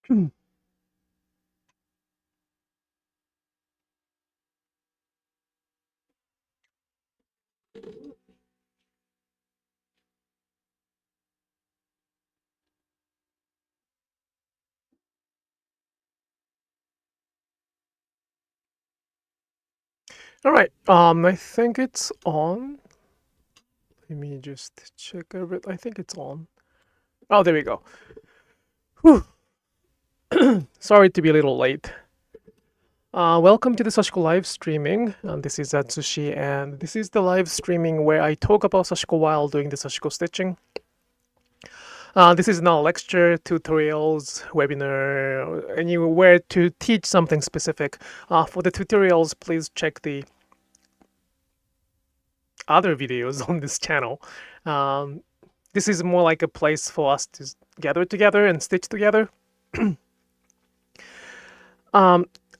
All right. I think it's on. Let me just check everything. I think it's on. Oh, there we go. Whew. Sorry to be a little late. Welcome to the Sashiko Live Streaming. This is Atsushi, and this is the live streaming where I talk about Sashiko while doing the Sashiko stitching. This is not a lecture, tutorials, webinar, anywhere to teach something specific. For the tutorials, please check the other videos on this channel. This is more like a place for us to gather together and stitch together.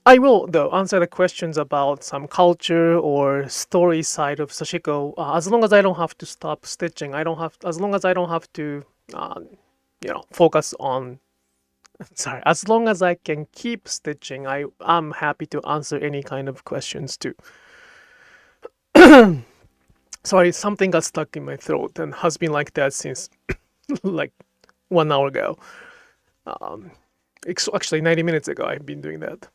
I will, though, answer the questions about some culture or story side of Sashiko as long as I don't have to stop stitching. As long as I don't have to, focus on. Sorry, as long as I can keep stitching, I'm happy to answer any kind of questions too. Sorry, something got stuck in my throat and has been like that since like 1 hour ago. Actually, 90 minutes ago, I've been doing that.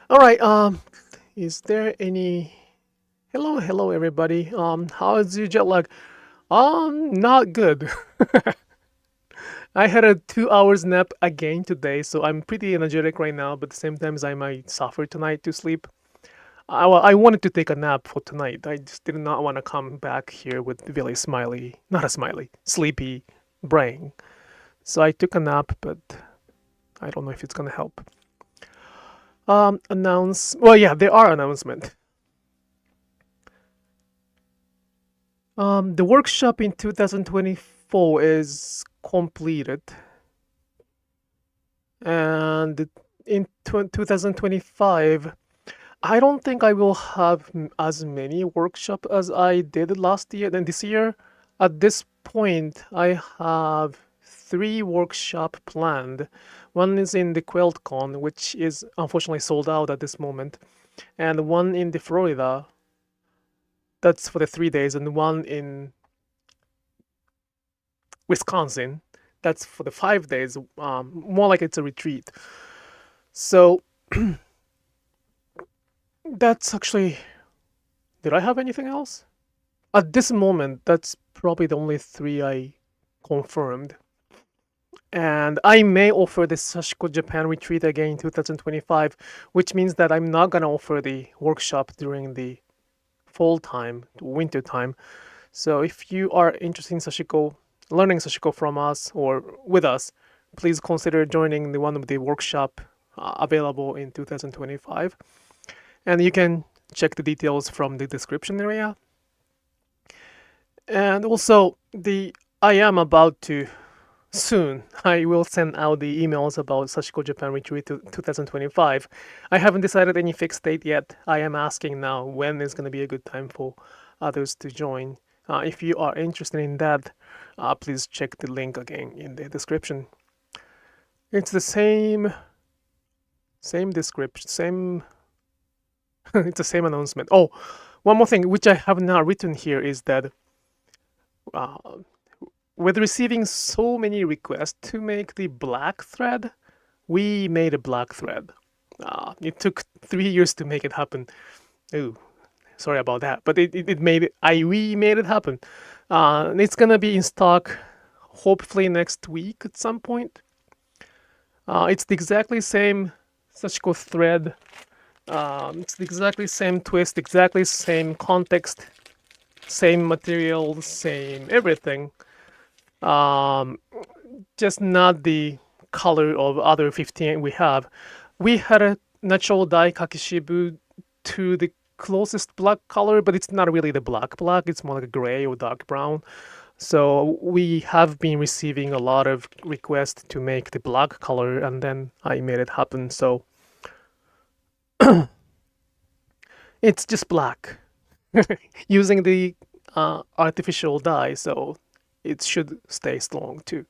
All right. Is there any? Hello, everybody. How is your jet lag? Not good. I had a 2 hours nap again today, so I'm pretty energetic right now. But at the same time, I might suffer tonight to sleep. I wanted to take a nap for tonight. I just did not want to come back here with really sleepy brain. So I took a nap, but I don't know if it's gonna help. Well, yeah, there are announcements. The workshop in 2024 is completed, and in 2025, I don't think I will have as many workshops as I did last year and this year. At this point, I have 3 workshops planned. One is in the QuiltCon, which is unfortunately sold out at this moment, and one in the Florida. That's for the 3 days, and one in Wisconsin. That's for the 5 days. More like it's a retreat. So that's actually. Did I have anything else? At this moment, that's probably the only 3 I confirmed. And I may offer the Sashiko Japan retreat again in 2025, which means that I'm not going to offer the workshop during the fall time, winter time. So if you are interested in Sashiko, learning Sashiko from us or with us, please consider joining one of the workshop available in 2025. And you can check the details from the description area. And also, I am about to soon. I will send out the emails about Sashiko Japan Retreat 2025. I haven't decided any fixed date yet. I am asking now when is going to be a good time for others to join. If you are interested in that, please check the link again in the description. It's the same description, it's the same announcement. Oh, one more thing which I have not written here is that with receiving so many requests to make the black thread, we made a black thread. It took 3 years to make it happen. Oh, sorry about that, but we made it happen. It's gonna be in stock hopefully next week at some point. It's the exactly same Sashiko thread. It's the exactly same twist, exactly same context, same material, same everything. Just not the color of other 15 we have. We had a natural dye kakishibu to the closest black color, but it's not really the black. It's more like a gray or dark brown. So we have been receiving a lot of requests to make the black color, and then I made it happen. So it's just black using the artificial dye, so it should stay strong too.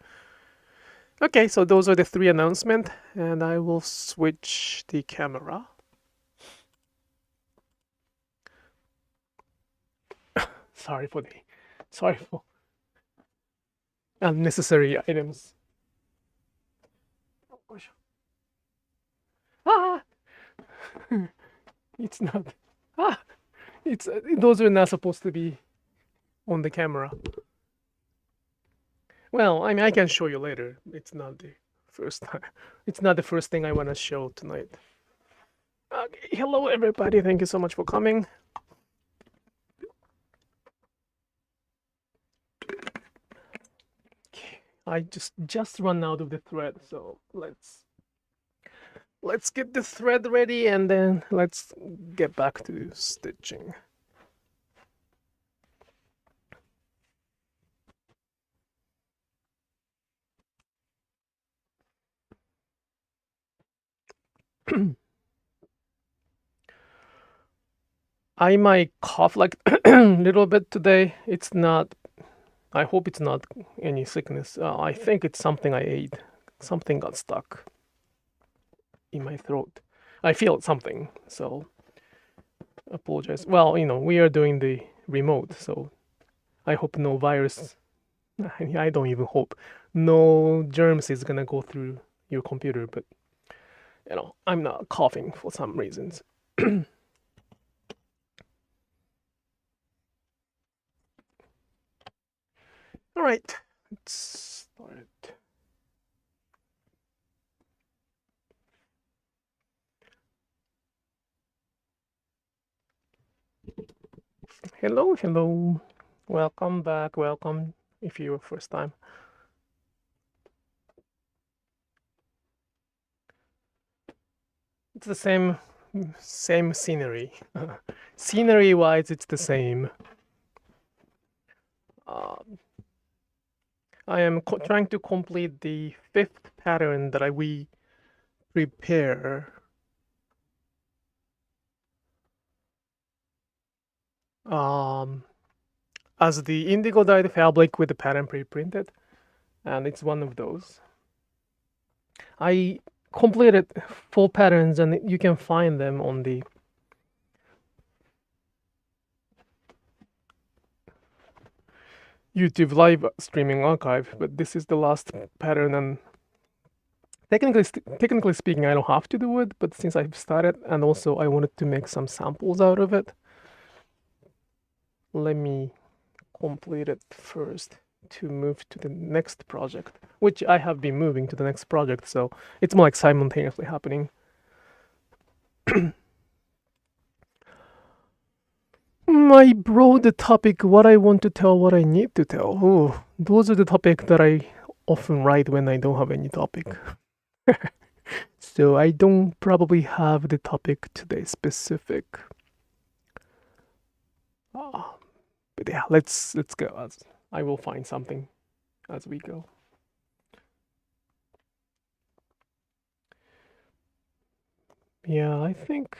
Okay, so those are the 3 announcements, and I will switch the camera. Sorry for unnecessary items. Ah! It's not. Ah! It's those are not supposed to be on the camera. Well, I mean, I can show you later. It's not the first time. It's not the first thing I want to show tonight. Okay, hello everybody. Thank you so much for coming. Okay, I just run out of the thread, so let's get the thread ready and then let's get back to stitching. I might cough like a little bit today. It's not, I hope it's not any sickness. I think it's something I ate. Something got stuck in my throat. I feel something, so apologize. Well, we are doing the remote, so I hope no virus, I don't even hope, no germs is gonna go through your computer, but I'm not coughing for some reasons. All right, let's start. Hello, hello. Welcome back. Welcome if you're first time. It's the same scenery. Scenery-wise, it's the same. I am trying to complete the 5th pattern that we prepare. As the indigo dyed fabric with the pattern pre-printed, and it's one of those. I completed 4 patterns, and you can find them on the YouTube live streaming archive, but this is the last pattern, and technically speaking, I don't have to do it, but since I've started, and also I wanted to make some samples out of it, let me complete it first to move to the next project, which I have been moving to the next project, so it's more like simultaneously happening. I brought the topic, what I want to tell, what I need to tell. Oh, those are the topics that I often write when I don't have any topic. So I don't probably have the topic today specific. But yeah, let's go. I will find something as we go. Yeah, I think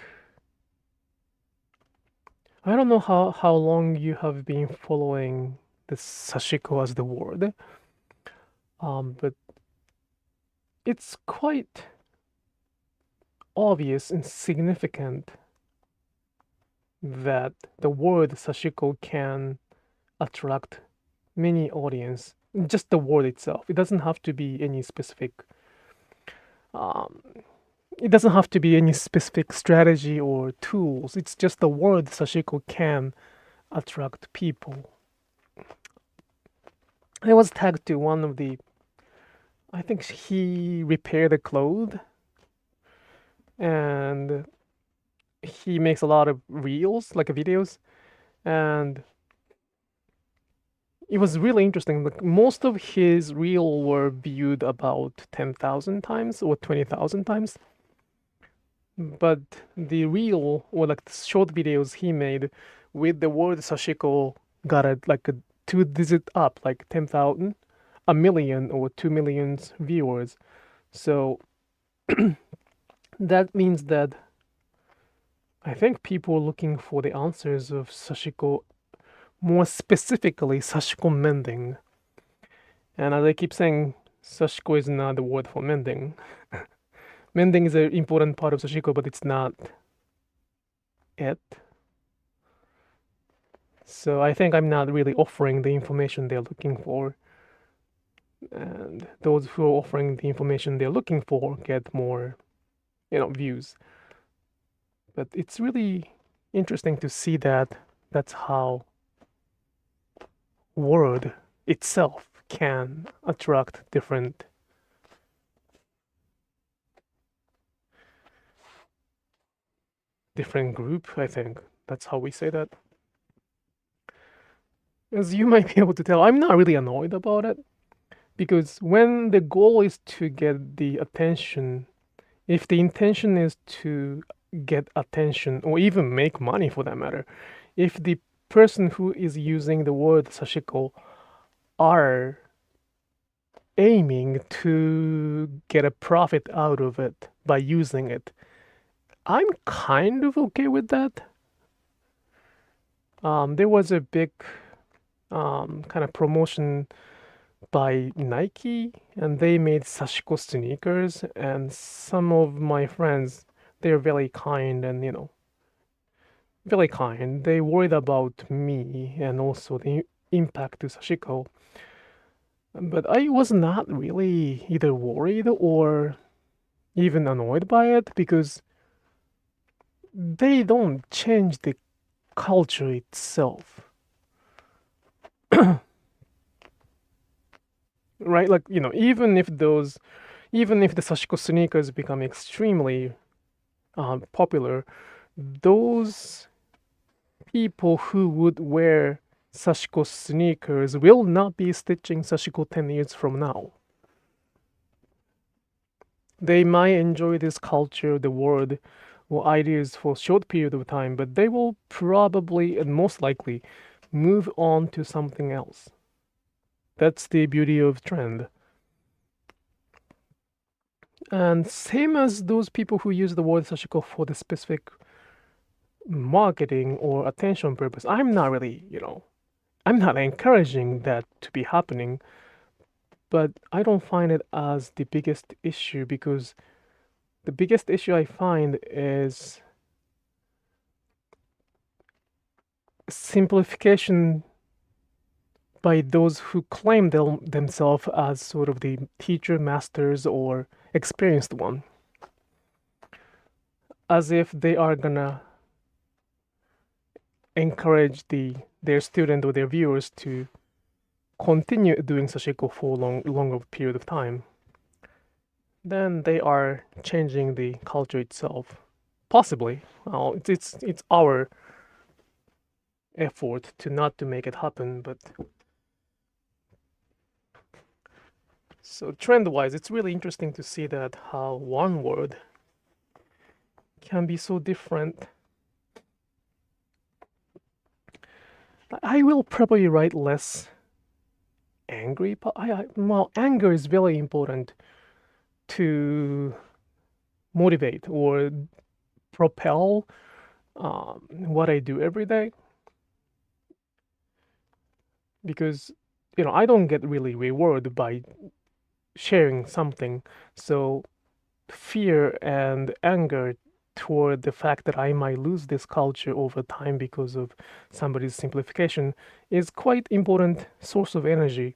I don't know how long you have been following the Sashiko as the word, but it's quite obvious and significant that the word Sashiko can attract many audience. Just the word itself. It doesn't have to be any specific. It doesn't have to be any specific strategy or tools. It's just the word Sashiko can attract people. I was tagged to one of the. I think he repaired the clothes, and he makes a lot of reels, like videos, and it was really interesting. Like most of his reel were viewed about 10,000 times or 20,000 times, but the reel or like the short videos he made with the word Sashiko got a 2-digit up, like 10,000, a million or 2 million viewers. So that means that I think people are looking for the answers of Sashiko, more specifically Sashiko mending. And as I keep saying, Sashiko is not the word for mending. Mending is an important part of Sashiko, but it's not it. So I think I'm not really offering the information they're looking for. And those who are offering the information they're looking for get more, views. But it's really interesting to see that that's how word itself can attract different group. I think that's how we say that. As you might be able to tell, I'm not really annoyed about it, because when the goal is to get the attention, if the intention is to get attention or even make money for that matter, if the person who is using the word Sashiko are aiming to get a profit out of it by using it, I'm kind of okay with that. There was a big kind of promotion by Nike, and they made Sashiko sneakers, and some of my friends, they're very kind and, very kind. They worried about me and also the impact to Sashiko. But I was not really either worried or even annoyed by it, because they don't change the culture itself. Right? Like, even if the Sashiko sneakers become extremely popular, those people who would wear Sashiko sneakers will not be stitching Sashiko 10 years from now. They might enjoy this culture, the word, or ideas for a short period of time, but they will probably and most likely move on to something else. That's the beauty of trend. And same as those people who use the word Sashiko for the specific marketing or attention purpose, I'm not really, I'm not encouraging that to be happening, but I don't find it as the biggest issue, because the biggest issue I find is simplification by those who claim themselves as sort of the teacher, masters, or experienced one, as if they are gonna encourage their student or their viewers to continue doing Sashiko for a longer period of time. Then they are changing the culture itself. Possibly. It's our effort to not to make it happen, but so trend-wise, it's really interesting to see that how one word can be so different. I will probably write less angry, but anger is very important to motivate or propel what I do every day, because I don't get really rewarded by sharing something. So fear and anger toward the fact that I might lose this culture over time because of somebody's simplification is quite important source of energy.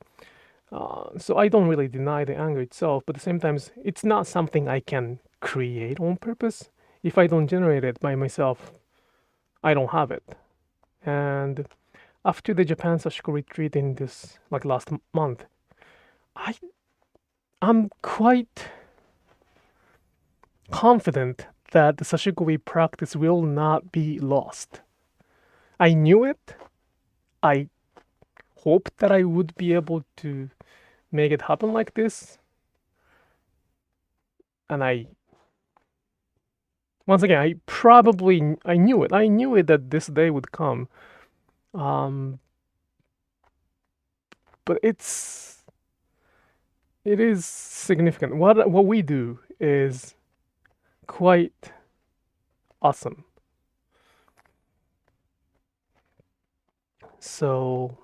So I don't really deny the anger itself, but at the same time, it's not something I can create on purpose. If I don't generate it by myself, I don't have it. And after the Japan Sashiko retreat in this last month, I'm quite confident that the Sashiko we practice will not be lost. I knew it. I hoped that I would be able to make it happen like this. And once again, I knew it. I knew it that this day would come. But it is significant. What we do is quite awesome. So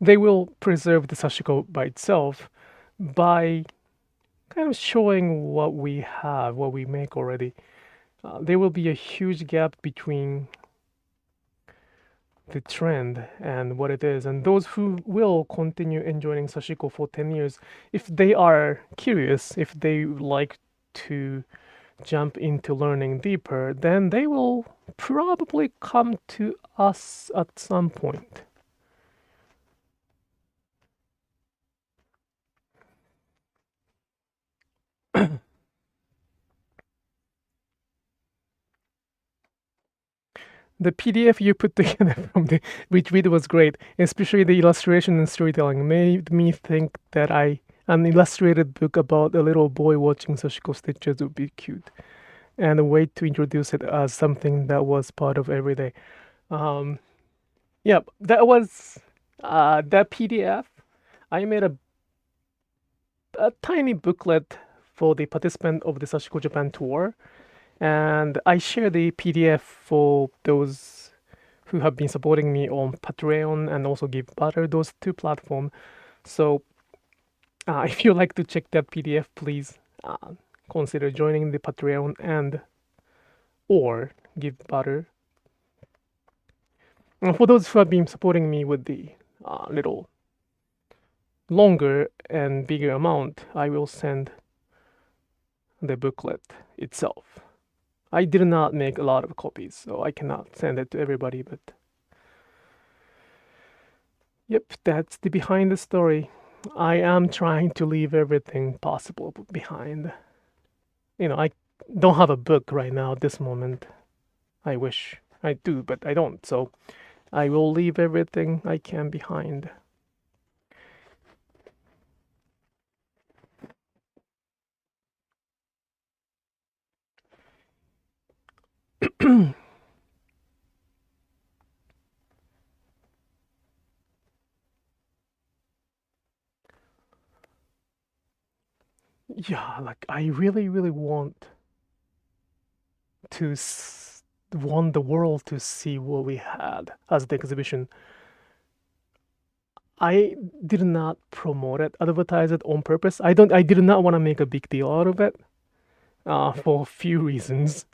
they will preserve the Sashiko by itself by kind of showing what we have, what we make already. There will be a huge gap between the trend and what it is. And those who will continue enjoying Sashiko for 10 years, if they are curious, if they like to jump into learning deeper, then they will probably come to us at some point. The PDF you put together from the retweet was great, especially the illustration and storytelling made me think that an illustrated book about a little boy watching Sashiko stitches would be cute, and a way to introduce it as something that was part of everyday. Yeah, that was that PDF. I made a tiny booklet for the participant of the Sashiko Japan tour. And I share the PDF for those who have been supporting me on Patreon and also Give Butter, those two platforms. So if you like to check that PDF, please consider joining the Patreon and or Give Butter. And for those who have been supporting me with the little longer and bigger amount, I will send the booklet itself. I did not make a lot of copies, so I cannot send it to everybody, but yep, that's the behind the story. I am trying to leave everything possible behind. I don't have a book right now at this moment. I wish I do, but I don't, so I will leave everything I can behind. Yeah, like I really, really want the world to see what we had as the exhibition. I did not promote it, advertise it on purpose. I did not want to make a big deal out of it for a few reasons,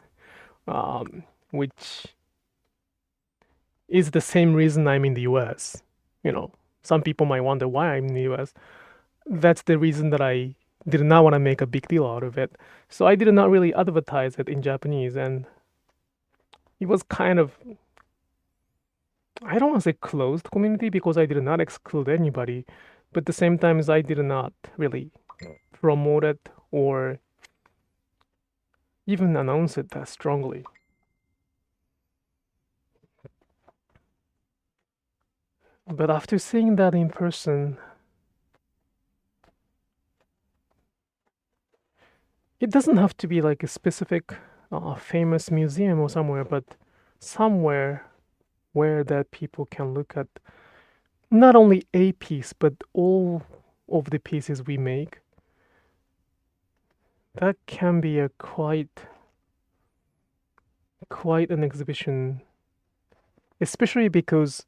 which is the same reason I'm in the US. Some people might wonder why I'm in the US. That's the reason that I did not want to make a big deal out of it. So I did not really advertise it in Japanese, and it was kind of, I don't want to say closed community because I did not exclude anybody, but at the same time I did not really promote it or even announce it that strongly. But after seeing that in person, it doesn't have to be like a specific famous museum or somewhere, but somewhere where that people can look at not only a piece, but all of the pieces we make. That can be a quite an exhibition, especially because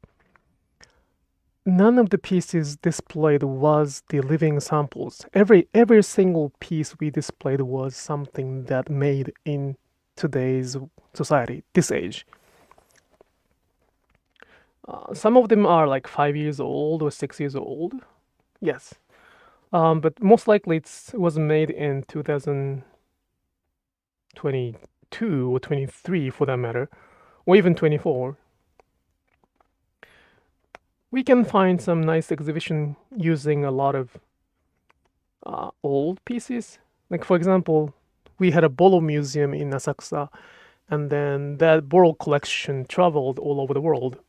none of the pieces displayed was the living samples. Every single piece we displayed was something that made in today's society, this age. Some of them are like 5 years old or 6 years old. Yes. But most likely it was made in 2022 or 23 for that matter, or even 24. We can find some nice exhibition using a lot of old pieces. Like for example, we had a Bolo museum in Asakusa, and then that Bolo collection traveled all over the world.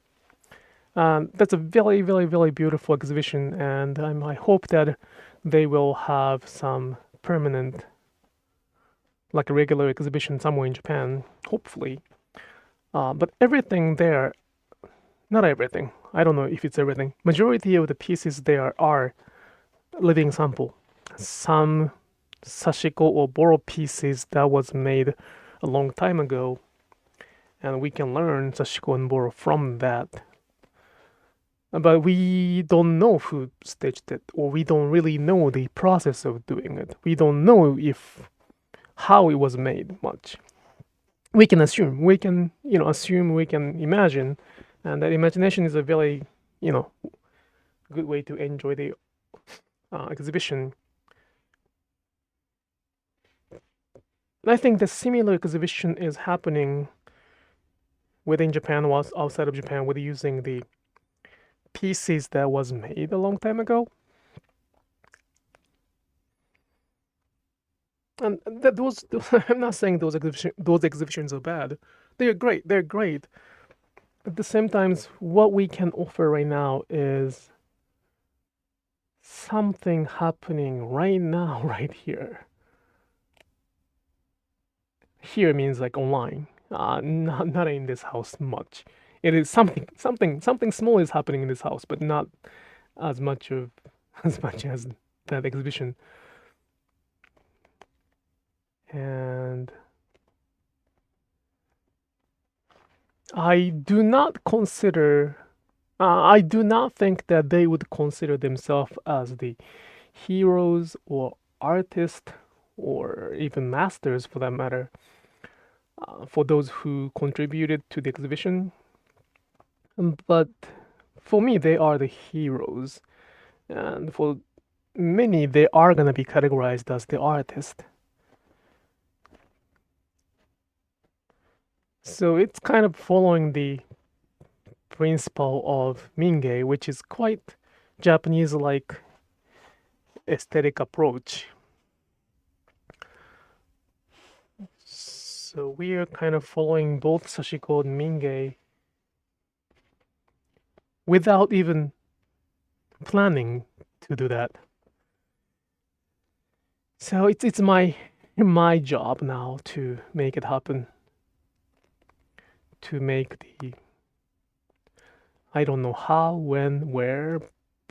That's a very, very, very beautiful exhibition, and I hope that they will have some permanent, like a regular exhibition somewhere in Japan, hopefully. But everything there, not everything, I don't know if it's everything, majority of the pieces there are living sample. Some Sashiko or Boro pieces that was made a long time ago, and we can learn Sashiko and Boro from that. but we don't know who stitched it, or we don't really know the process of doing it. We don't know how it was made much. We can assume, we can imagine, and that imagination is a very good way to enjoy the exhibition. And I think the similar exhibition is happening within Japan or outside of Japan with using the pieces that was made a long time ago. And those I'm not saying those exhibitions are bad. They're great. They're great. At the same time, what we can offer right now is something happening right now, right here. Here means like online, not in this house much. It is something small is happening in this house, but not as much as that exhibition. And I do not think that they would consider themselves as the heroes or artists or even masters for that matter, for those who contributed to the exhibition. But for me, they are the heroes. And for many, they are going to be categorized as the artist. So it's kind of following the principle of Minge, which is quite Japanese-like aesthetic approach. So we are kind of following both Sashiko and Minge without even planning to do that. So it's my job now to make it happen. To make I don't know how, when, where,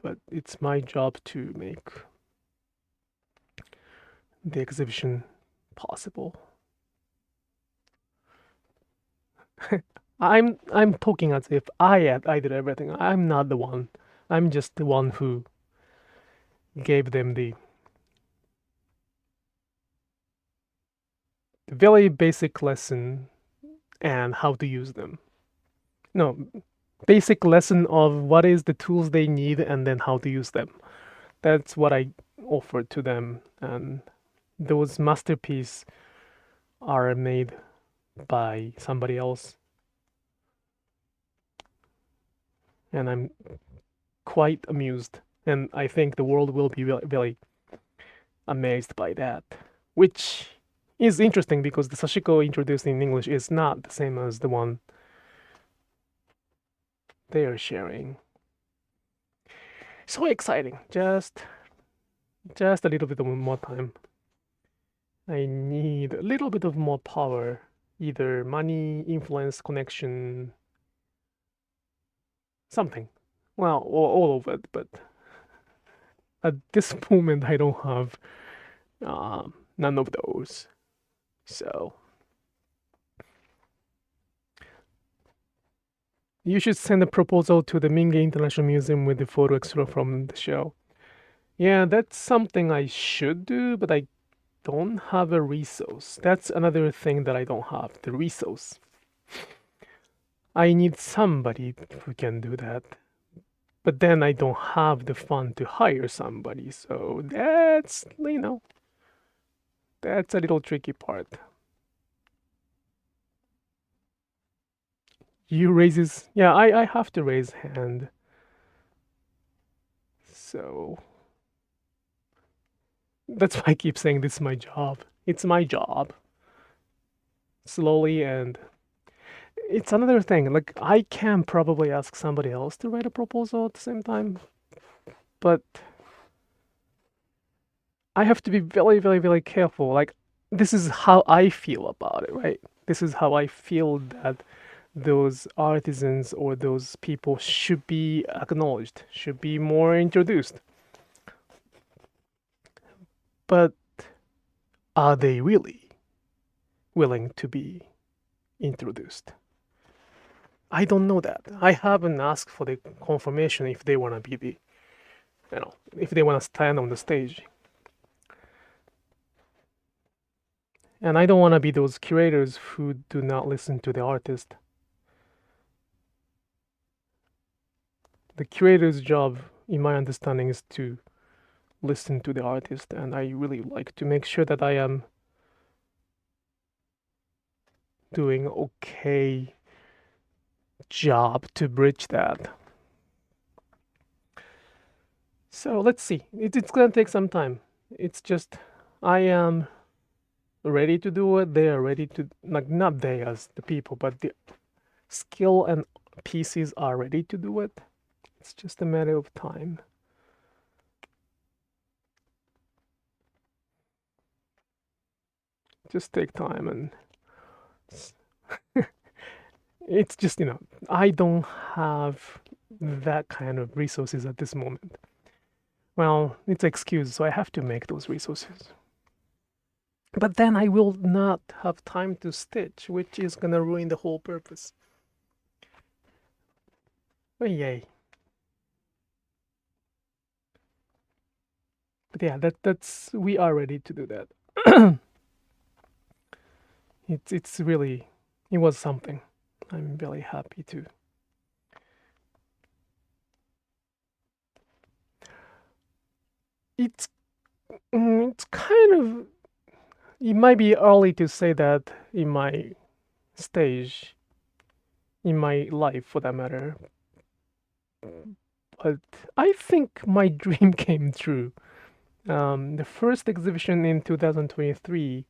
but it's my job to make the exhibition possible. I'm talking as if I did everything. I'm not the one. I'm just the one who gave them the very basic lesson and how to use them. No, basic lesson of what is the tools they need and then how to use them. That's what I offered to them, and those masterpieces are made by somebody else. And I'm quite amused, and I think the world will be very amazed by that, which is interesting because the Sashiko introduced in English is not the same as the one they are sharing. So exciting. Just a little bit of more time. I need a little bit of more power, either money, influence, connection, something. Well, all of it, but at this moment I don't have none of those. So you should send a proposal to the Minge International Museum with the photo extra from the show. Yeah, that's something I should do, but I don't have a resource. That's another thing that I don't have, the resource. I need somebody who can do that. But then I don't have the fund to hire somebody, so that's, that's a little tricky part. You raises, yeah, I have to raise hand. So that's why I keep saying this is my job. It's my job. Slowly, and it's another thing. Like, I can probably ask somebody else to write a proposal at the same time, but I have to be very, very, very careful. Like, this is how I feel about it, right? This is how I feel that those artisans or those people should be acknowledged, should be more introduced. But are they really willing to be introduced? I don't know that. I haven't asked for the confirmation if they want to be the, if they want to stand on the stage. And I don't want to be those curators who do not listen to the artist. The curator's job, in my understanding, is to listen to the artist, and I really like to make sure that I am doing okay job to bridge that. So let's see. It's gonna take some time. It's just I am ready to do it. They are ready to, like, not they as the people, but the skill and pieces are ready to do it. It's just a matter of time. Just take time, and it's just, I don't have that kind of resources at this moment. Well, it's an excuse, so I have to make those resources. But then I will not have time to stitch, which is gonna ruin the whole purpose. Oh, yay. But yeah, that's we are ready to do that. It's really, it was something. I'm very happy to. It's kind of, it might be early to say that in my stage, in my life for that matter, but I think my dream came true. The first exhibition in 2023,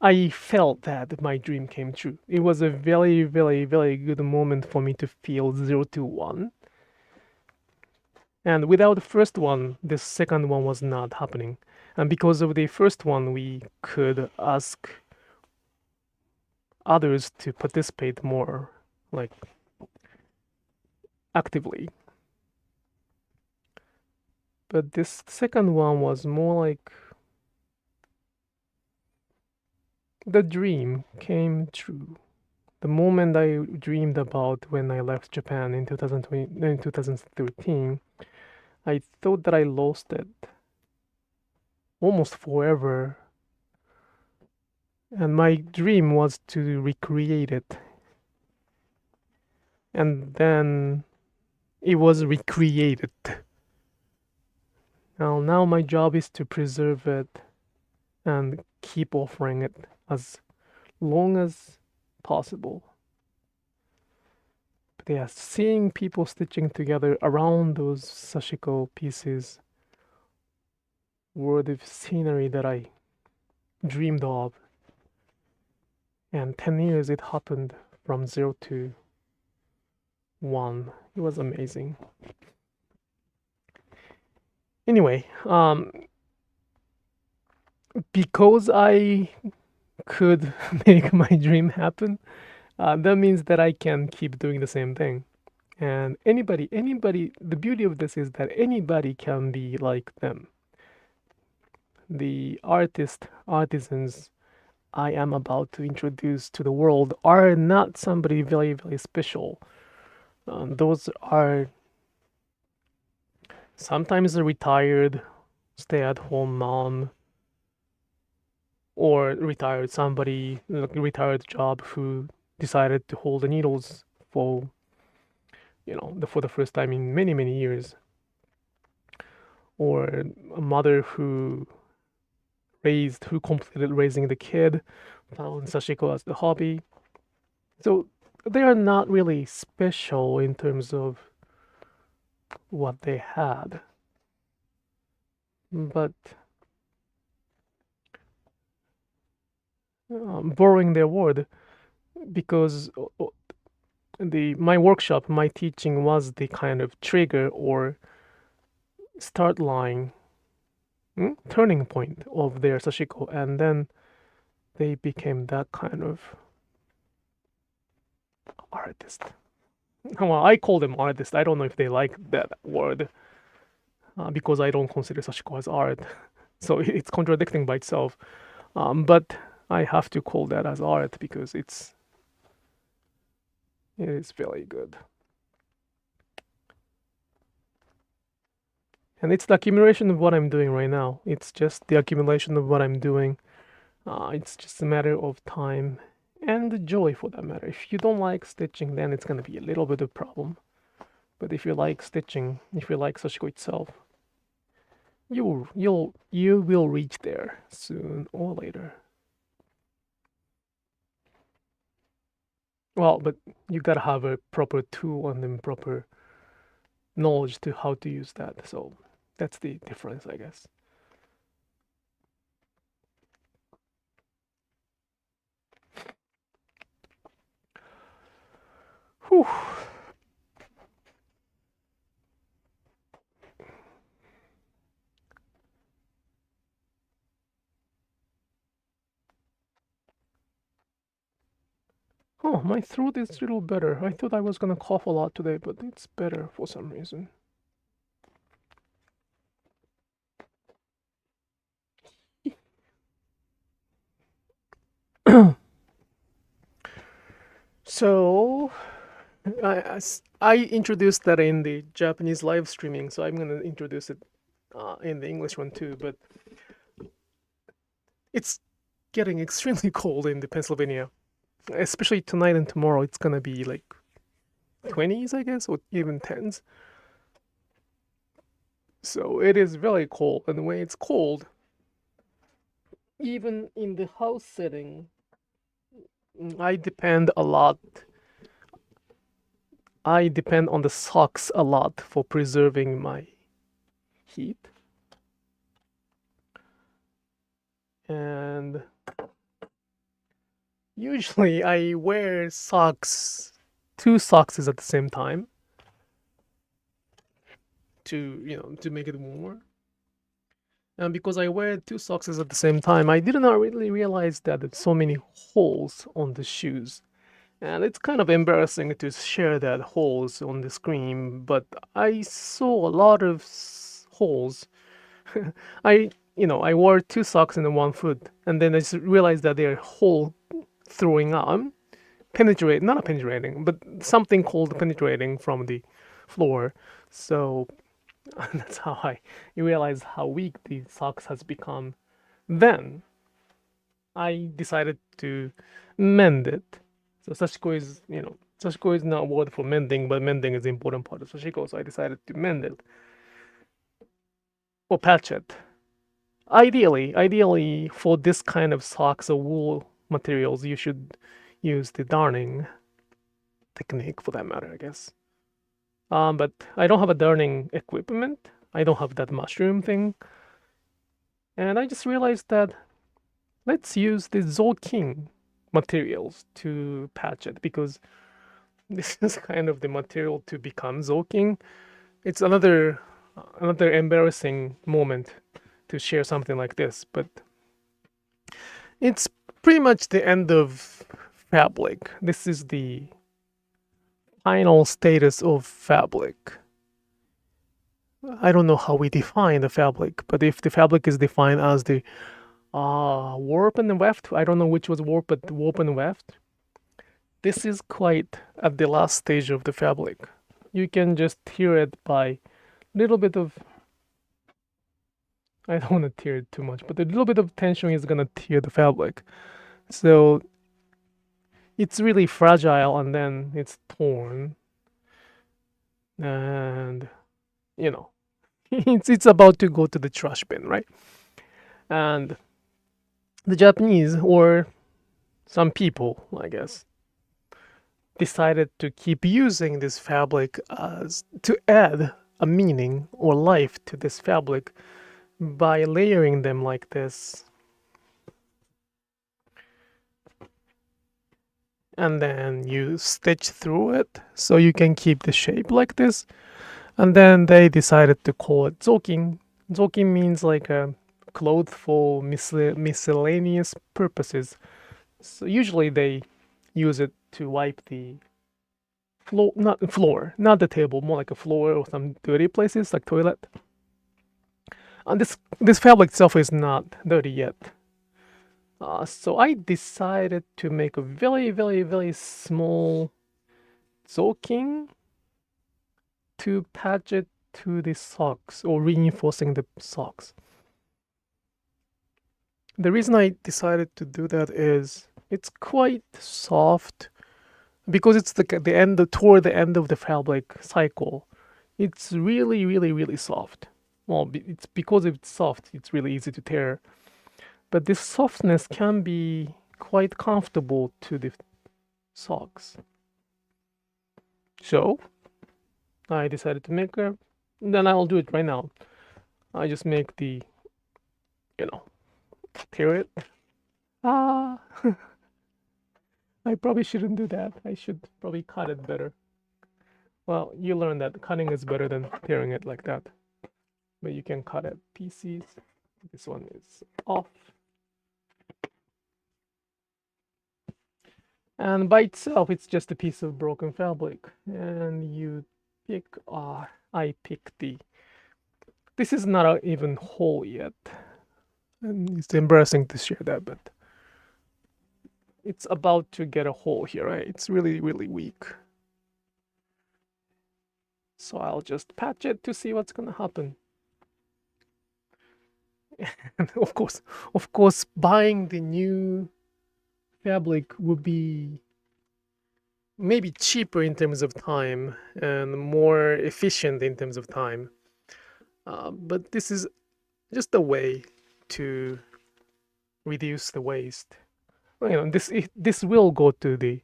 I felt that my dream came true. It was a very, very, very good moment for me to feel 0 to 1. And without the first one, the second one was not happening. And because of the first one, we could ask others to participate more, like, actively. But this second one was more like the dream came true. The moment I dreamed about when I left Japan in 2013, I thought that I lost it almost forever. And my dream was to recreate it. And then it was recreated. Now my job is to preserve it and keep offering it as long as possible. But yeah, seeing people stitching together around those Sashiko pieces were the scenery that I dreamed of. And 10 years it happened from 0 to 1. It was amazing. Anyway, because I could make my dream happen, that means that I can keep doing the same thing. And anybody, the beauty of this is that anybody can be like them. The artisans I am about to introduce to the world are not somebody very, very special. Those are sometimes a retired stay-at-home mom or retired somebody, like a retired job who decided to hold the needles for, for the first time in many, many years. Or a mother who completed raising the kid, found Sashiko as the hobby. So they are not really special in terms of what they had. But borrowing their word, because my workshop, my teaching was the kind of trigger or start line, turning point of their Sashiko, and then they became that kind of artist. Well, I call them artist. I don't know if they like that word because I don't consider Sashiko as art. So it's contradicting by itself. But I have to call that as art because it's It is very good. And it's the accumulation of what I'm doing right now. It's just the accumulation of what I'm doing. It's just a matter of time and joy for that matter. If you don't like stitching, then it's gonna be a little bit of a problem. But if you like stitching, if you like Sashiko itself, you will reach there soon or later. Well, but you gotta have a proper tool and then proper knowledge to how to use that. So that's the difference, I guess. Whew. Oh, my throat is a little better. I thought I was gonna cough a lot today, but it's better for some reason. So, I introduced that in the Japanese live streaming, so I'm gonna introduce it in the English one too. But it's getting extremely cold in the Pennsylvania, especially tonight and tomorrow. It's gonna be like 20s, I guess, or even 10s. So it is very cold, and when it's cold, even in the house setting, I depend a lot. I depend on the socks a lot for preserving my heat. And usually I wear socks, 2 socks at the same time to make it warmer. And because I wear 2 socks at the same time, I did not really realize that there's so many holes on the shoes. And it's kind of embarrassing to share that holes on the screen, but I saw a lot of holes. I wore 2 socks in the 1 foot, and then I just realized that they're hole throwing out, not penetrating, but something called penetrating from the floor. So that's how I realized how weak the socks has become. Then I decided to mend it. So Sashiko is not a word for mending, but mending is the important part of Sashiko. So I decided to mend it or patch it. Ideally, for this kind of socks or wool materials, you should use the darning technique for that matter, I guess. But I don't have a darning equipment. I don't have that mushroom thing. And I just realized that let's use the Zoking materials to patch it, because this is kind of the material to become Zoking. It's another embarrassing moment to share something like this, but it's pretty much the end of fabric. This is the final status of fabric. I don't know how we define the fabric, but if the fabric is defined as the warp and weft, I don't know which was warp, but warp and weft, this is quite at the last stage of the fabric. You can just tear it by little bit of, I don't want to tear it too much, but a little bit of tension is gonna tear the fabric. So it's really fragile, and then it's torn, and it's about to go to the trash bin, right? And the Japanese, or some people, I guess, decided to keep using this fabric as to add a meaning or life to this fabric by layering them like this. And then you stitch through it so you can keep the shape like this. And then they decided to call it zoking. Zoking means like a cloth for miscellaneous purposes. So usually they use it to wipe the not the table, more like a floor or some dirty places like toilet. And this fabric itself is not dirty yet. So I decided to make a very, very, very small zoking to patch it to the socks or reinforcing the socks. The reason I decided to do that is it's quite soft because it's the end toward the end of the fabric cycle. It's really soft. Well, it's because it's soft, it's really easy to tear. But this softness can be quite comfortable to the socks. So I decided to make a. Then I'll do it right now. I just make the, tear it. I probably shouldn't do that. I should probably cut it better. Well, you learned that cutting is better than tearing it like that. But you can cut it pieces. This one is off. And by itself, it's just a piece of broken fabric. And you pick, I picked this is not even whole yet. And it's embarrassing to share that, but it's about to get a hole here, right? It's really weak. So I'll just patch it to see what's gonna happen. And of course, buying the new fabric would be maybe cheaper in terms of time and more efficient in terms of time. But this is just a way to reduce the waste. This will go to the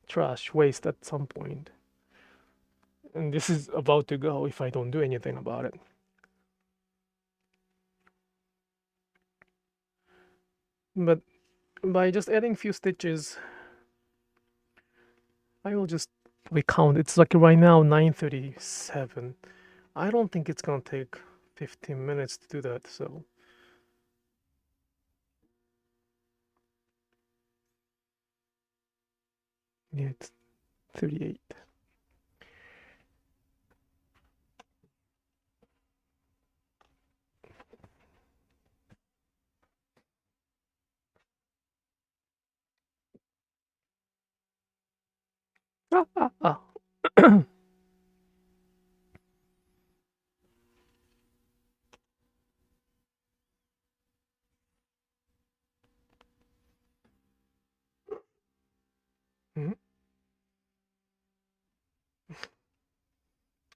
trash waste at some point. And this is about to go if I don't do anything about it. But by just adding few stitches, I will just recount. It's like right now 9:37. I don't think it's gonna take 15 minutes to do that, so yeah, it's 38.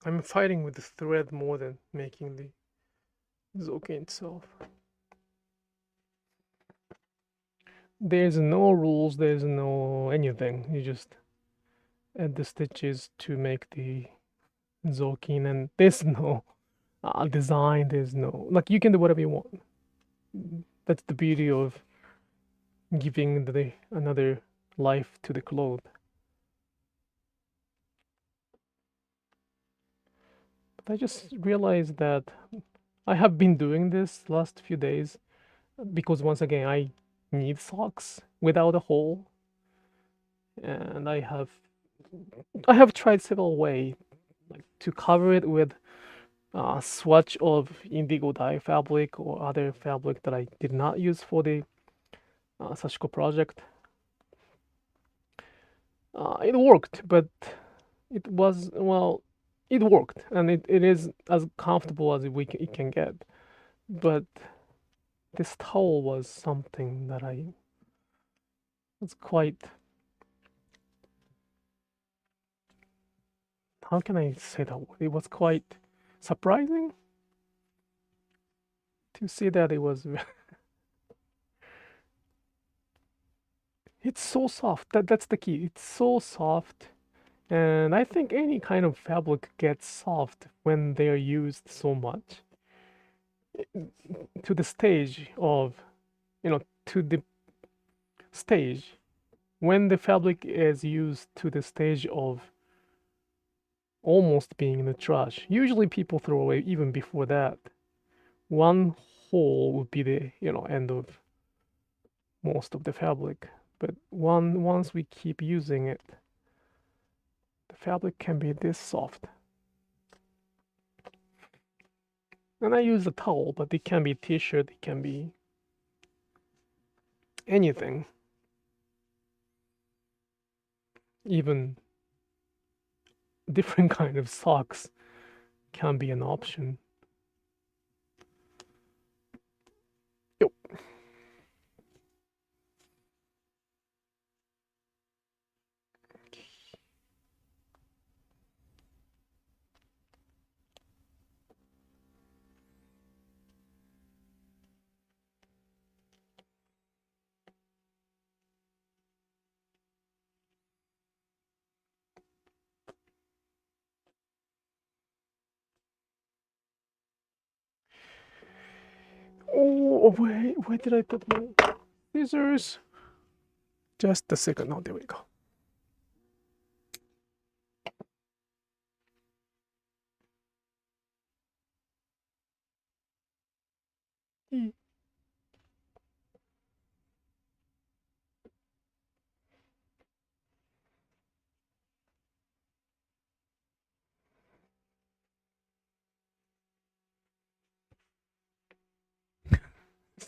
I'm fighting with the thread more than making the zoking itself. There's no rules, there's no anything. You just add the stitches to make the zoking, and there's no design, there's no, like, you can do whatever you want. That's the beauty of giving another life to the cloth. But I just realized that I have been doing this last few days because once again I need socks without a hole, and I have tried several ways, like to cover it with a swatch of indigo dye fabric or other fabric that I did not use for the Sashiko project. It worked, but it worked, and it is as comfortable as it can get. But this towel was something that I was quite, how can I say that word? It was quite surprising to see that it was it's so soft. That's the key. It's so soft. And I think any kind of fabric gets soft when they are used so much to the stage of, to the stage when the fabric is used to the stage of almost being in the trash. Usually people throw away even before that. One hole would be the, end of most of the fabric. But once we keep using it, the fabric can be this soft. And I use a towel, but it can be t-shirt, it can be anything. Even different kind of socks can be an option. Yo. Oh, wait, where did I put my scissors? Just a second. Oh, there we go.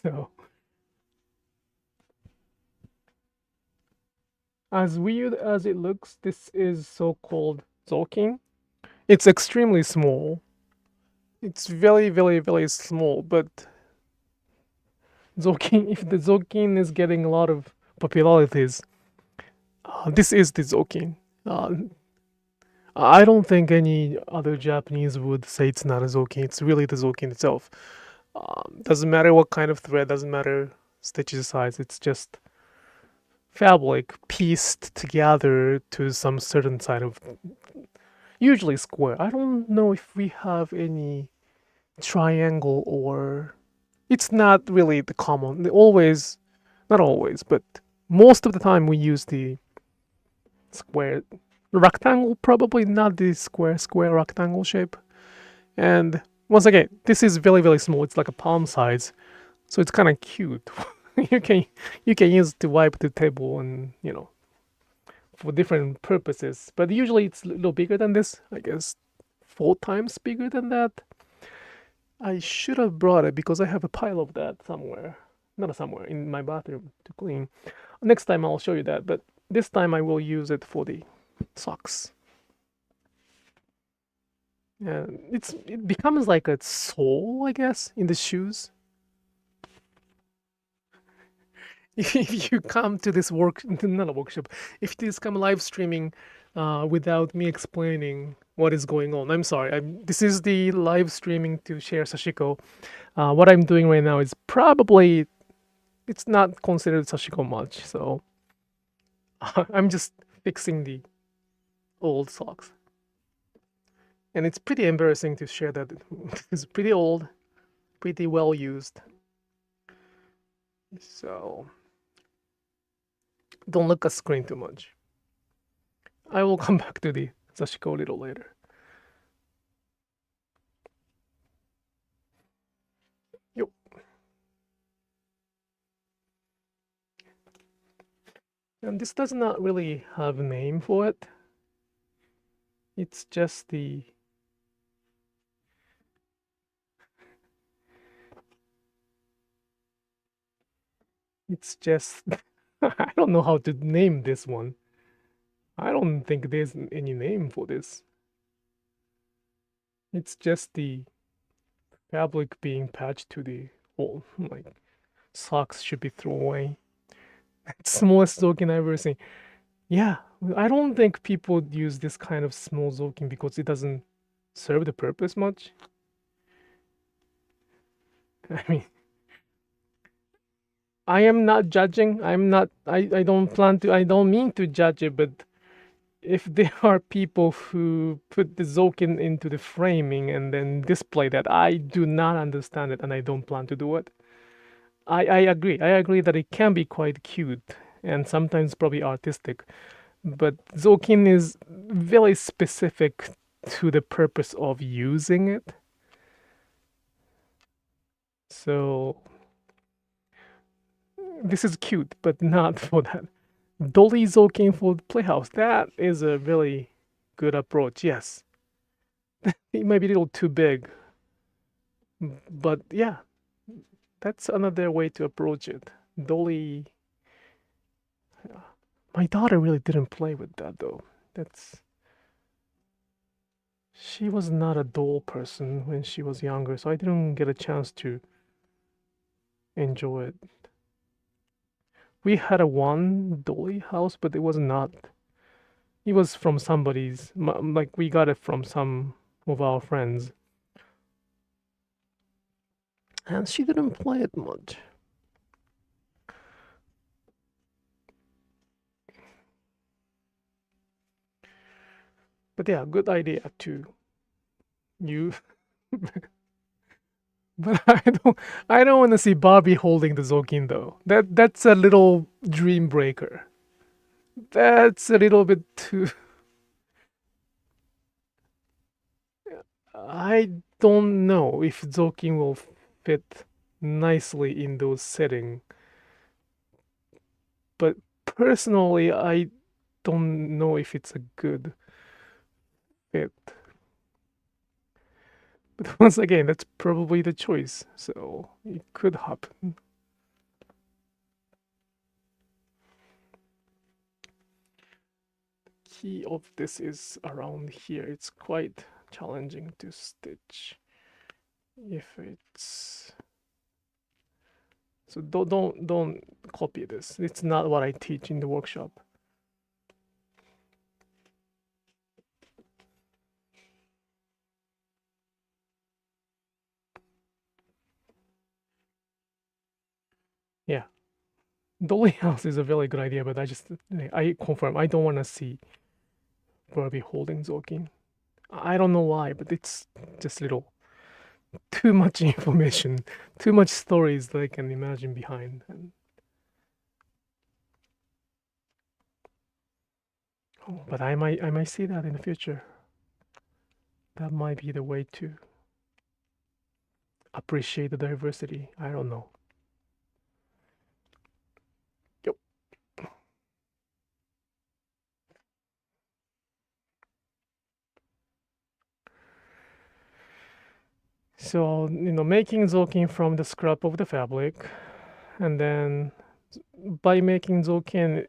So, as weird as it looks, this is so-called zokin. It's extremely small. It's very, very, very small, but zokin, if the zokin is getting a lot of popularities, this is the zokin. I don't think any other Japanese would say it's not a zokin. It's really the zokin itself. Doesn't matter what kind of thread, doesn't matter stitches size. It's just fabric pieced together to some certain side of, usually square. I don't know if we have any triangle, or it's not really the common. Always, not always, but most of the time we use the square rectangle, probably not the square rectangle shape. And once again, this is very, very small. It's like a palm size, so it's kind of cute. you can use it to wipe the table, and for different purposes. But usually it's a little bigger than this. I guess 4 times bigger than that. I should have brought it because I have a pile of that somewhere. Not somewhere, in my bathroom to clean. Next time I'll show you that, but this time I will use it for the socks. And it becomes like a sole, I guess, in the shoes. If you come to this not a workshop, if this come live streaming without me explaining what is going on, I'm sorry. This is the live streaming to share Sashiko. What I'm doing right now is probably, it's not considered Sashiko much, so I'm just fixing the old socks. And it's pretty embarrassing to share that it's pretty old, pretty well used. So don't look at screen too much. I will come back to the Sashiko a little later. Yo. And this does not really have a name for it. It's just the I don't know how to name this one. I don't think there's any name for this. It's just the fabric being patched to the hole. Like, socks should be thrown away. Smallest zokin I've ever seen. Yeah, I don't think people use this kind of small zokin because it doesn't serve the purpose much. I mean, I am not judging. I don't mean to judge it, but if there are people who put the zokin into the framing and then display that, I do not understand it, and I don't plan to do it. I agree. I agree that it can be quite cute and sometimes probably artistic, but zokin is very specific to the purpose of using it. So this is cute, but not for that. Dolly zokin for the playhouse. That is a really good approach. Yes, it might be a little too big, but yeah, that's another way to approach it. Dolly. My daughter really didn't play with that though. That's she was not a doll person when she was younger, so I didn't get a chance to enjoy it. We had a one dolly house, but it was not. It was from somebody's, like we got it from some of our friends, and she didn't play it much. But yeah, good idea to you. But I don't want to see Barbie holding the Zokin though. That's a little dream breaker. That's a little bit too. I don't know if Zokin will fit nicely in those settings. But personally, I don't know if it's a good fit. But once again, that's probably the choice, so it could happen. The key of this is around here. It's quite challenging to stitch if it's so don't copy this. It's not what I teach in the workshop. Yeah, dolly house is a very good idea, but I confirm I don't want to see Barbie holding Zokin. I don't know why, but it's just little too much information, too much stories that I can imagine behind. But I might see that in the future. That might be the way to appreciate the diversity. I don't know. Yep. So, making Zokin from the scrap of the fabric, and then by making Zokin,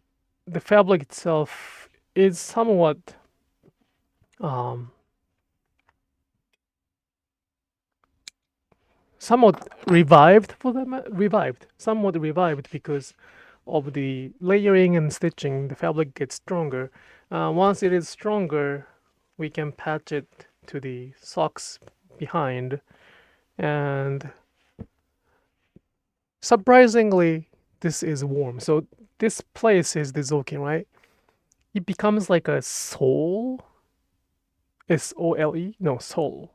the fabric itself is somewhat somewhat somewhat revived because of the layering and stitching. The fabric gets stronger. Once it is stronger, we can patch it to the socks behind, and surprisingly, this is warm. So this place is the Zokin, right? It becomes like a sole, SOLE, no, sole,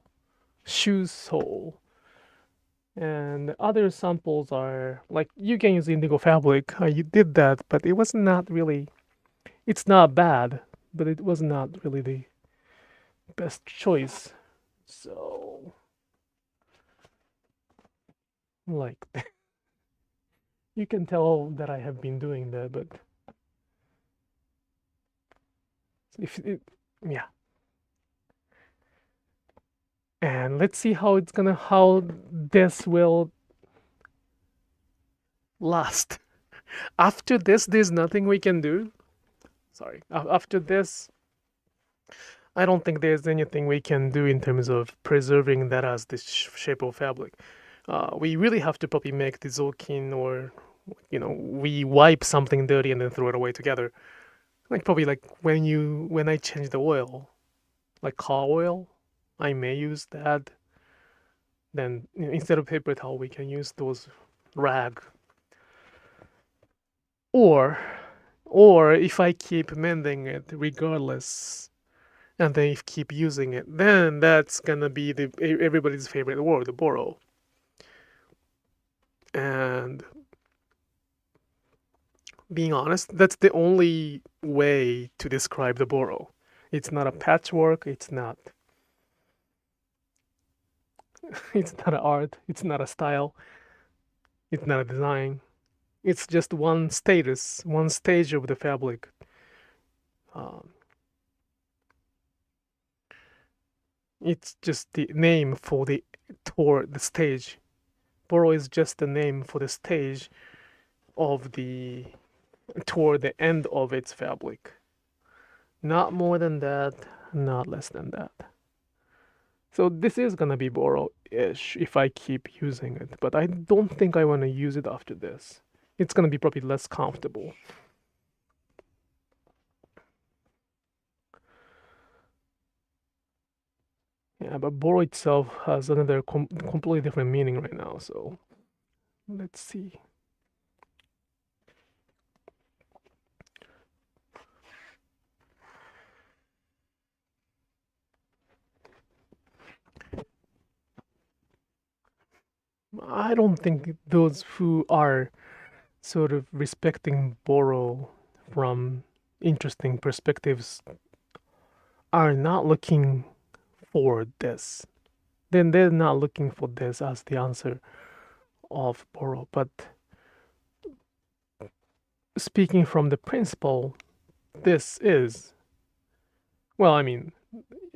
shoe sole. And other samples are like you can use indigo fabric. You did that, but it was not really. It's not bad, but it was not really the best choice. So, like, you can tell that I have been doing that, but yeah. And let's see how this will last. After this, there's nothing we can do. Sorry. After this, I don't think there's anything we can do in terms of preserving that as the shape of fabric. We really have to probably make the Zokin, or we wipe something dirty and then throw it away together. Like probably like when I change the oil, like car oil, I may use that. Then instead of paper towel, we can use those rag. Or if I keep mending it regardless, and then keep using it, then that's gonna be everybody's favorite word, the borrow. And being honest, that's the only way to describe the borrow. It's not a patchwork. It's not. It's not an art. It's not a style. It's not a design. It's just one status, one stage of the fabric. It's just the name for the stage. Borrow is just the name for the stage of toward the end of its fabric. Not more than that, not less than that. So this is gonna be borrow-ish if I keep using it, but I don't think I want to use it after this. It's gonna be probably less comfortable. Yeah, but borrow itself has another completely different meaning right now, so let's see. I don't think those who are sort of respecting borrow from interesting perspectives are not looking for this. Then they're not looking for this as the answer of borrow. But speaking from the principle, this is, well, I mean,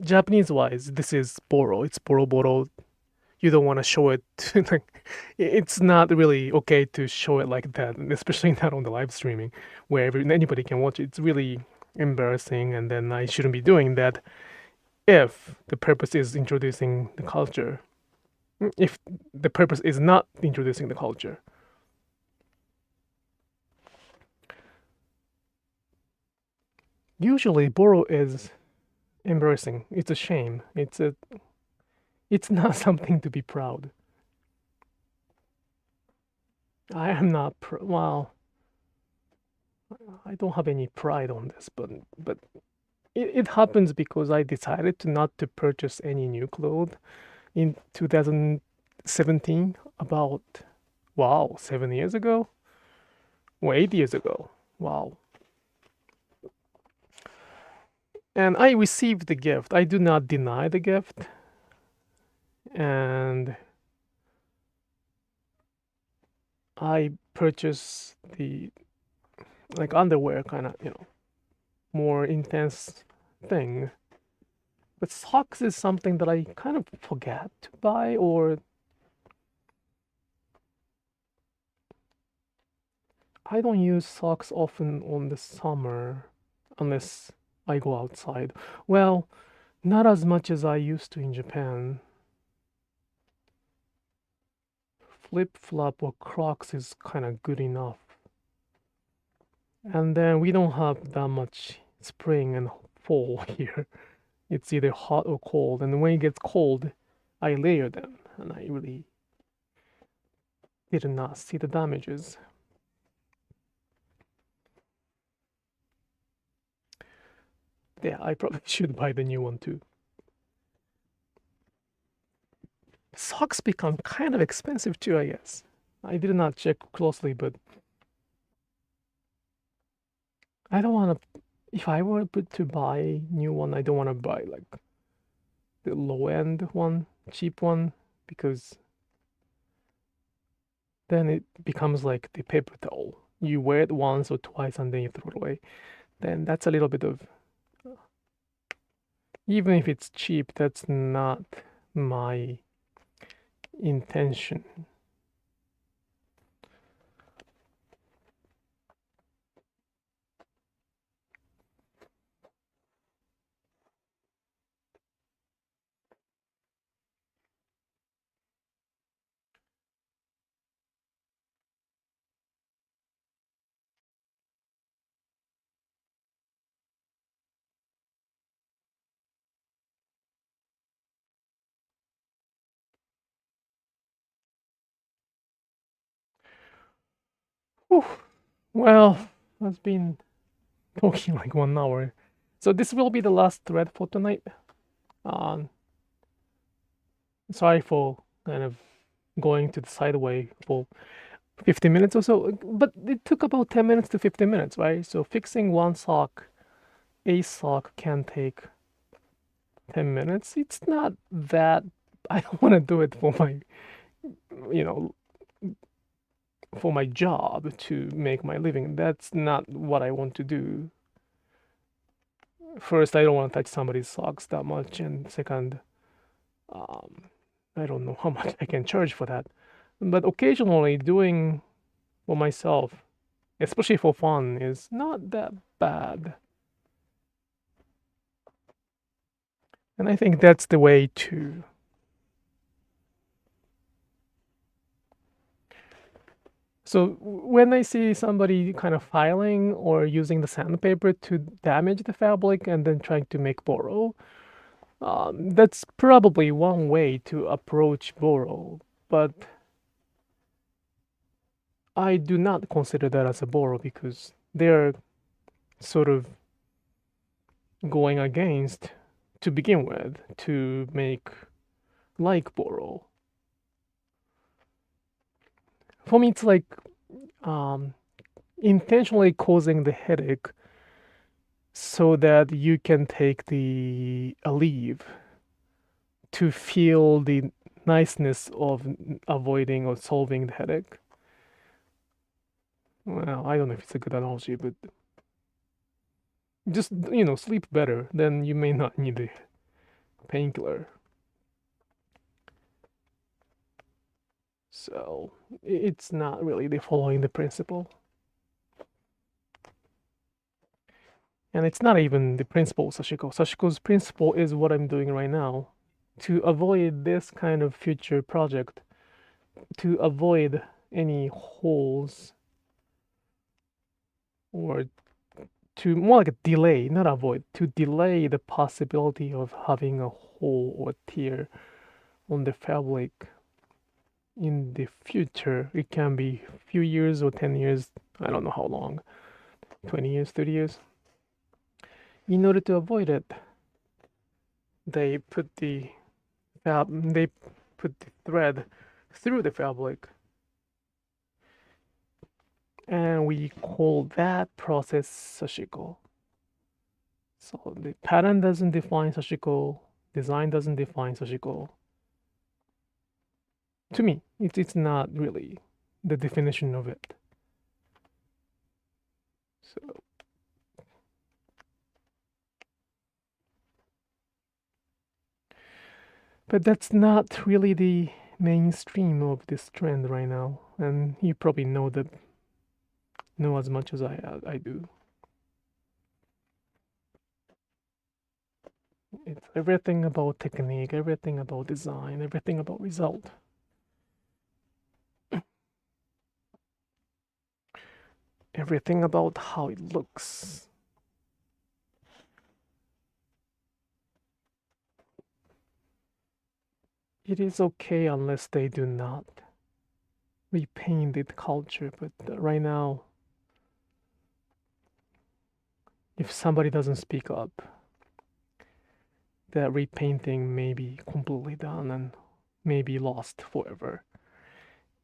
Japanese wise, this is borrow. It's borrow. You don't want to show it. Like, it's not really okay to show it like that, especially not on the live streaming where anybody can watch it. It's really embarrassing, and then I shouldn't be doing that if the purpose is introducing the culture. If the purpose is not introducing the culture. Usually, borrow is embarrassing. It's a shame. It's not something to be proud. I am not well. I don't have any pride on this, but it happens because I decided not to purchase any new clothes in 2017. About 7 years ago, or 8 years ago. Wow. And I received the gift. I do not deny the gift. And I purchased the underwear kind of, more intense thing. But socks is something that I kind of forget to buy, or I don't use socks often on the summer unless I go outside. Well, not as much as I used to in Japan. Flip-flop or Crocs is kind of good enough. And then we don't have that much spring and fall here. It's either hot or cold. And when it gets cold, I layer them. And I really did not see the damages. Yeah, I probably should buy the new one too. Socks become kind of expensive too, I guess. I did not check closely, but I don't want to. If I were to buy new one, I don't want to buy like the low end one, cheap one, because then it becomes like the paper towel. You wear it once or twice and then you throw it away. Then that's a little bit of, even if it's cheap, that's not my intention. Whew. Well, I've been talking like 1 hour. So this will be the last thread for tonight. Sorry for kind of going to the sideway for 50 minutes or so, but it took about 10 minutes to 15 minutes, right? So fixing a sock can take 10 minutes. It's not that I don't want to do it for my, you know, for my job to make my living. That's not what I want to do. First, I don't want to touch somebody's socks that much, and second, I don't know how much I can charge for that. But occasionally doing for myself, especially for fun, is not that bad. And I think that's the way to So when I see somebody kind of filing or using the sandpaper to damage the fabric and then trying to make borrow, that's probably one way to approach borrow, but I do not consider that as a borrow because they're sort of going against to begin with to make like borrow. For me, it's like intentionally causing the headache so that you can take a leave to feel the niceness of avoiding or solving the headache. Well, I don't know if it's a good analogy, but just, sleep better, then you may not need a painkiller. So it's not really following the principle. And it's not even the principle of Sashiko. Sashiko's principle is what I'm doing right now. To avoid this kind of future project, to avoid any holes, or to more like a delay, not avoid, to delay the possibility of having a hole or tear on the fabric in the future. It can be a few years or 10 years, I don't know how long, 20 years, 30 years. In order to avoid it, they put the thread through the fabric, and we call that process Sashiko. So the pattern doesn't define Sashiko, design doesn't define Sashiko. To me, it's not really the definition of it. So but that's not really the mainstream of this trend right now, and you probably know as much as I do. It's everything about technique, everything about design, everything about result. Everything about how it looks. It is okay unless they do not repaint the culture, but right now, if somebody doesn't speak up, that repainting may be completely done and may be lost forever.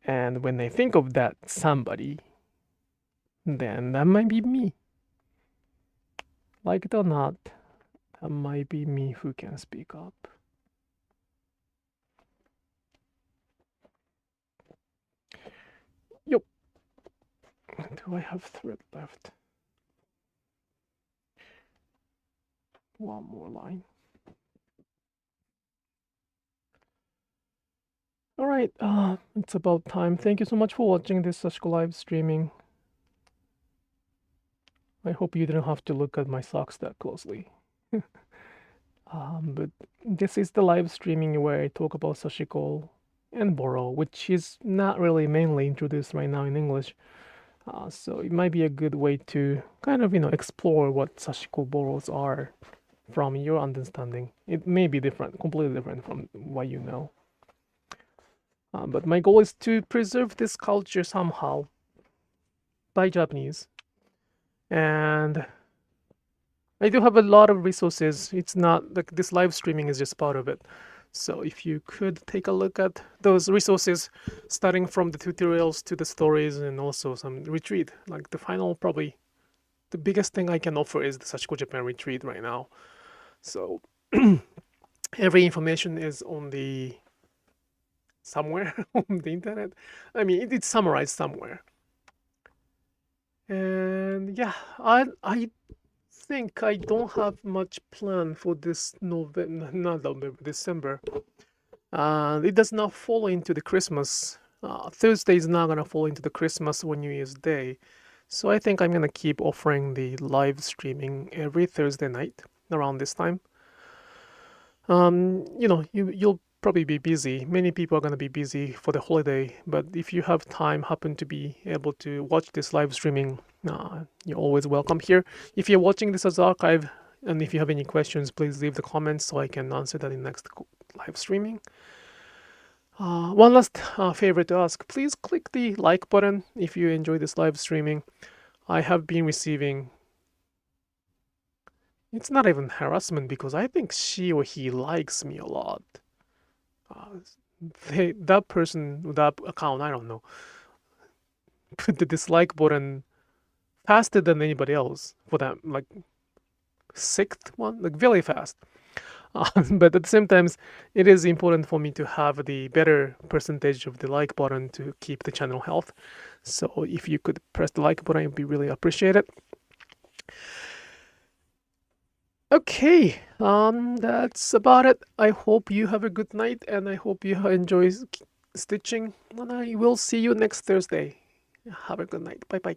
And when they think of that somebody, then that might be me. Like it or not, that might be me who can speak up. Yup. Do I have thread left? One more line. All right, it's about time. Thank you so much for watching this Sashiko live streaming. I hope you didn't have to look at my socks that closely. But this is the live streaming where I talk about Sashiko and borrow, which is not really mainly introduced right now in English. So it might be a good way to kind of, explore what Sashiko borrows are from your understanding. It may be different, completely different from what you know. But my goal is to preserve this culture somehow by Japanese. And I do have a lot of resources. It's not like this live streaming is just part of it. So if you could take a look at those resources, starting from the tutorials to the stories and also some retreat, like the final, probably the biggest thing I can offer is the Sashiko Japan retreat right now. So every information is on the somewhere on the internet. I mean, it's summarized somewhere. And yeah, I think I don't have much plan for this December. It does not fall into the Christmas. Thursday is not gonna fall into the Christmas or New Year's Day. So I think I'm gonna keep offering the live streaming every Thursday night around this time. You'll probably be busy. Many people are going to be busy for the holiday, but if you have time, happen to be able to watch this live streaming, you're always welcome here. If you're watching this as archive, and if you have any questions, please leave the comments so I can answer that in next live streaming. One last favor to ask, please click the like button if you enjoy this live streaming. I have been receiving, it's not even harassment because I think she or he likes me a lot. That person, that account, I don't know, put the dislike button faster than anybody else for that, like sixth one, like very fast. But at the same time, it is important for me to have the better percentage of the like button to keep the channel health. So if you could press the like button, it would be really appreciated. Okay, that's about it. I hope you have a good night, and I hope you enjoy stitching. And I will see you next Thursday. Have a good night. Bye bye.